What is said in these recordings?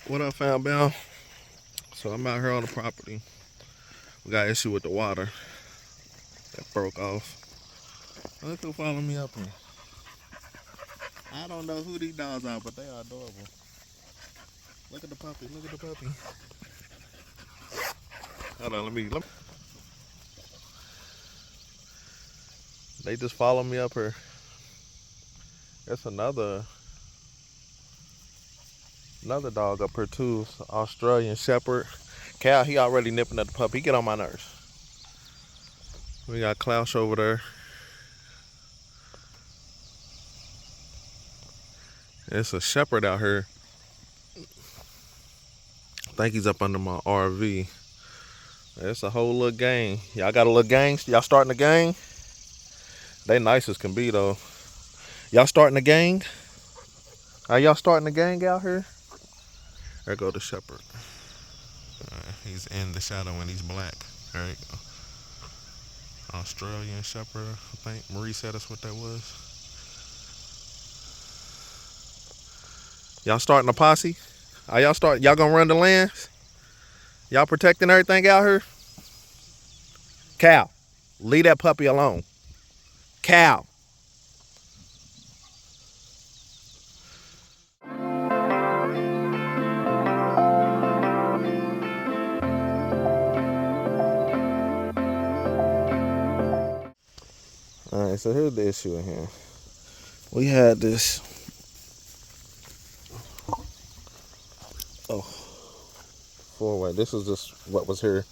What I found, Bell? So I'm out here on the property. We got issue with the water that broke off. Look who following me up here. I don't know who these dogs are, but they are adorable. Look at the puppy. Look at the puppy. Hold on, let me. They just follow me up here. There's another dog up here too, Australian Shepherd. Cal, he already nipping at the puppy. He get on my nerves. We got Klaus over there. It's a shepherd out here. I think he's up under my RV. It's a whole little gang. Y'all got a little gang? Y'all starting a gang? They nice as can be though. Y'all starting a gang? Are y'all starting a gang out here? There go the shepherd. He's in the shadow and he's black. There you go. Australian shepherd, I think. Marie said that's what that was. Y'all starting a posse? Are y'all gonna run the lands? Y'all protecting everything out here? Cal, leave that puppy alone. Cal. Alright, so here's the issue in here. We had this four-way. This is just what was here.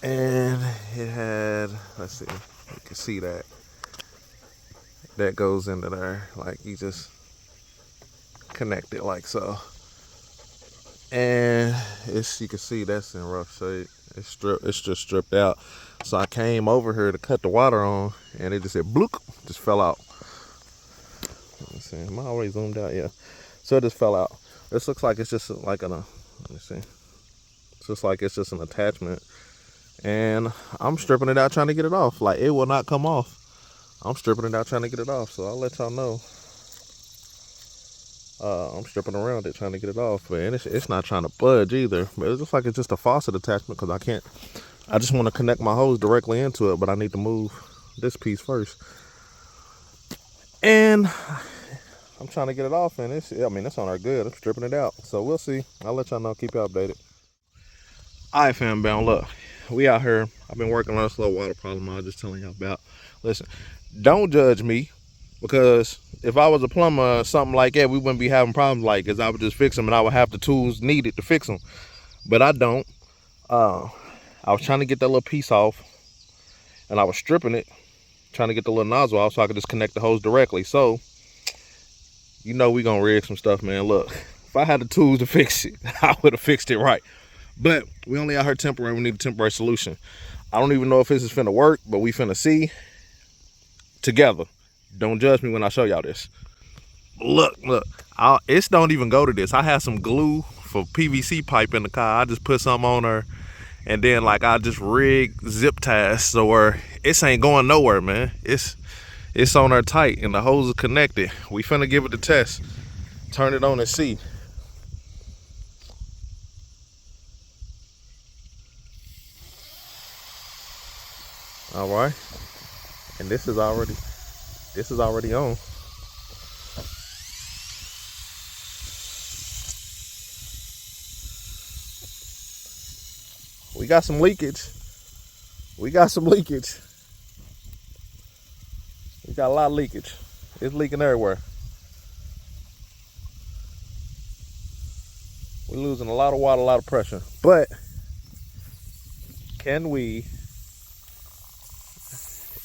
And it had, let's see, you can see that. That goes into there. Like you just connect it like so. And you can see that's in rough shape. It's just stripped out. So I came over here to cut the water on and it just said bloop, just fell out. Let me see. Am I already zoomed out? Yeah. So it just fell out. This looks like it's just like let me see. It's just like it's just an attachment. And I'm stripping it out trying to get it off. Like it will not come off. I'm stripping it out trying to get it off. So I'll let y'all know. I'm stripping around it trying to get it off, man. It's not trying to budge either. But it looks like it's just a faucet attachment because I just want to connect my hose directly into it, but I need to move this piece first. And I'm trying to get it off, and it's on our good. I'm stripping it out. So we'll see. I'll let y'all know, keep you updated. All right, fam, bound, look. We out here. I've been working on this little water problem I was just telling y'all about. Listen, don't judge me. Because if I was a plumber or something like that, we wouldn't be having problems like this. I would just fix them and I would have the tools needed to fix them. But I don't. I was trying to get that little piece off and I was stripping it, trying to get the little nozzle off so I could just connect the hose directly. So, you know we gonna rig some stuff, man. Look, if I had the tools to fix it, I would have fixed it right. But we only out here temporary. We need a temporary solution. I don't even know if this is finna work, but we finna see together. Don't judge me when I show y'all this. Look, it don't even go to this. I have some glue for PVC pipe in the car. I just put some on her and then like I just rig zip ties so where it ain't going nowhere, man. It's on her tight and the hose is connected. We finna give it the test. Turn it on and see. All right. And this is already on. We got some leakage. We got a lot of leakage. It's leaking everywhere. We're losing a lot of water, a lot of pressure. But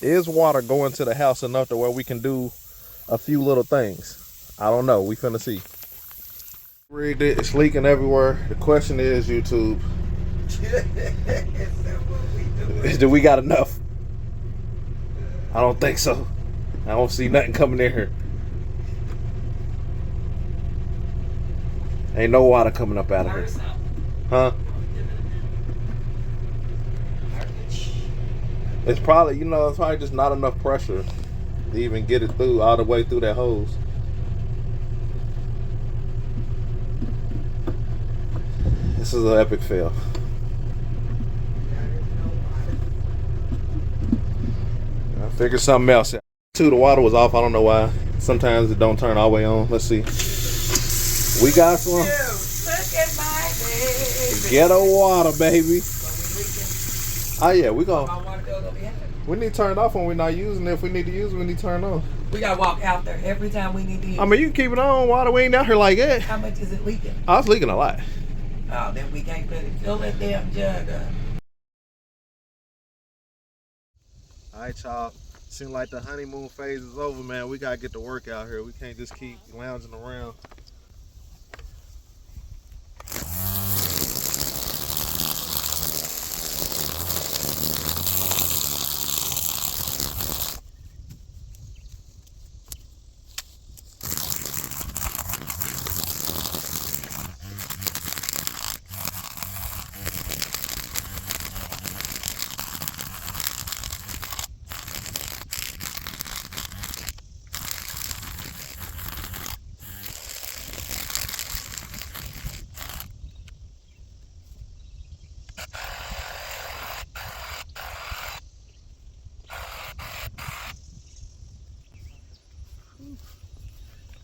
is water going to the house enough to where we can do a few little things? I don't know. We finna see. Rigged it. It's leaking everywhere. The question is, YouTube, do we got enough? I don't think so. I don't see nothing coming in here. Ain't no water coming up out of here. Huh? It's probably, it's probably just not enough pressure to even get it through, all the way through that hose. This is an epic fail. I figured something else out. Too, the water was off. I don't know why. Sometimes it don't turn all the way on. Let's see. We got some. Look at my baby. Ghetto water, baby. Oh yeah, we gonna. My water bill gonna be high. We need to turn it off when we're not using it. If we need to use it, we need to turn it on. We gotta walk out there every time we need to use it. I mean, you can keep it on. Water, we ain't out here like that. How much is it leaking? I was leaking a lot. Oh, then we can't put it. Fill that damn jug up. All right, y'all. Seems like the honeymoon phase is over, man. We gotta get to work out here. We can't just keep lounging around.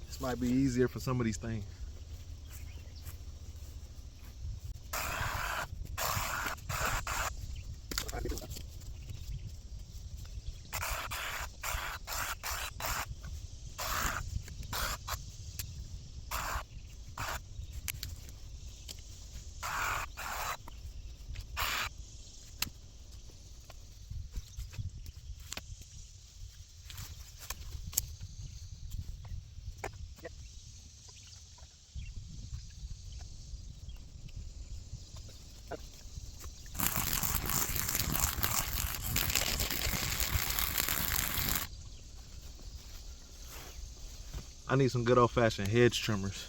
This might be easier for some of these things. I need some good old-fashioned hedge trimmers.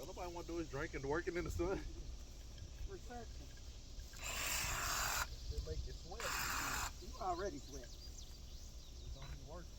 All nobody want to do is drinking and working in the sun. Researching. It make you sweat. You already sweat. You don't be working.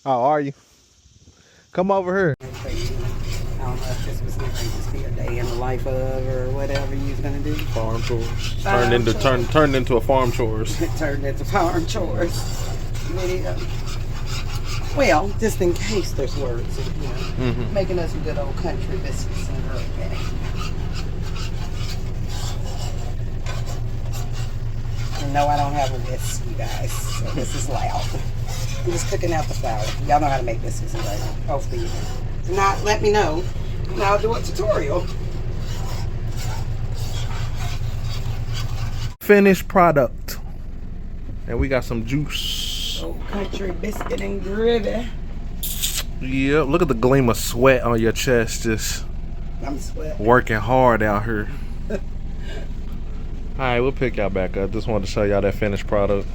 Oh, are you? Come over here. I don't know if this was going to just be a day in the life of or whatever you was going to do. Farm chores. Turned into a farm chores. It turned into farm chores video. Well, just in case there's words, you know, making us some good old country biscuits and okay. And no, I don't have a whisk, you guys, so this is loud. I'm just cooking out the flour. Y'all know how to make biscuits and gravy. Hopefully you do. If not, let me know. Now I'll do a tutorial. Finished product. And we got some juice. Old country biscuit and gravy. Yep, look at the gleam of sweat on your chest. Just I'm sweating. working hard out here. Alright, we'll pick y'all back up. Just wanted to show y'all that finished product.